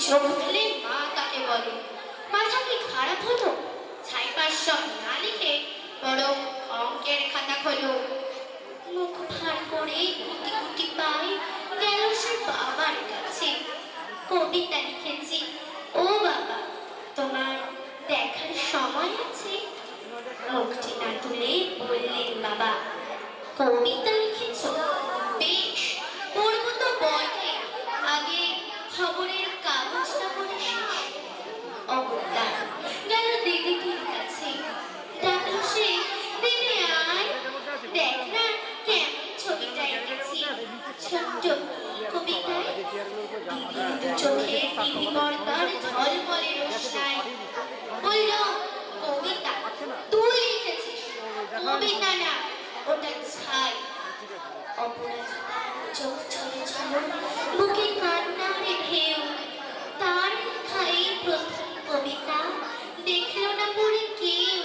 চোখ উঠলে মা তাকে বলে, মাথা কি খারাপ হলো? ছাইপাশ সব না লিখে বরং অঙ্কের খাতা খোলো। মুখ ভার করে গুটি গুটি পায় গেল সে বাবার কাছে। কবিতা লিখেছি, ও বাবা তোমার দেখার সময় আছে? মুখটি না তুলে বললেন বাবা, কবিতা লিখেছ? বেশ, পড়ব তো বটে, আগে খবরের কাগজটা পড়ে শেষ। অবতার গেল দিদিটির কাছে, ডাকলো সে, দিদি আয়, দেখ না কেমন ছবিটা এঁকেছি। ছোট্ট কবিতায় দিদির দু চোখে টিভি পর্দার ঝলমলে রোশনাই। বলল, কবিতা? তুই লিখেছিস? কবিতা না, ওটা ছাই। অপরাজিতার চোখ ছলে ছলো, বুকে কান্নার ঢেউ। তার লেখা এই প্রথম কবিতা দেখলো না পড়ে কেউ।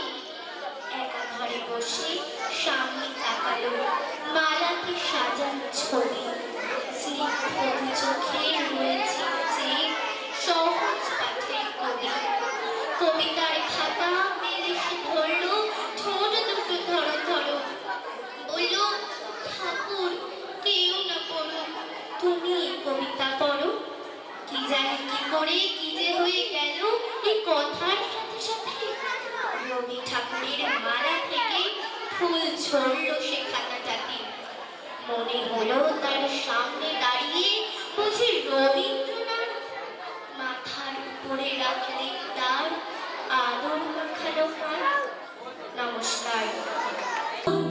একা ঘরে বসে সামনে তাকালো মালাকে সাজানো ছবি। স্নিগ্ধ চোখে রয়েছে যে সহজ পাঠের কবি। কবিতার খাতা মেলে সে ধরলো, ঠোঁট দুটো ধরো ধরো। বলল, ঠাকুর কেউ না পড়ো, তুমি কবিতা পড়ো। কি জানি কি করে কি যে হয়ে গেল এই কথার সাথে সাথে রবি ঠাকুরের মালা থেকে ফুল ঝরল সে খাতাটাতে। মনে হলো তার সামনে দাঁড়িয়ে বুঝি রবীন্দ্রনাথ। মাথার উপরে রাখলেন তার আদর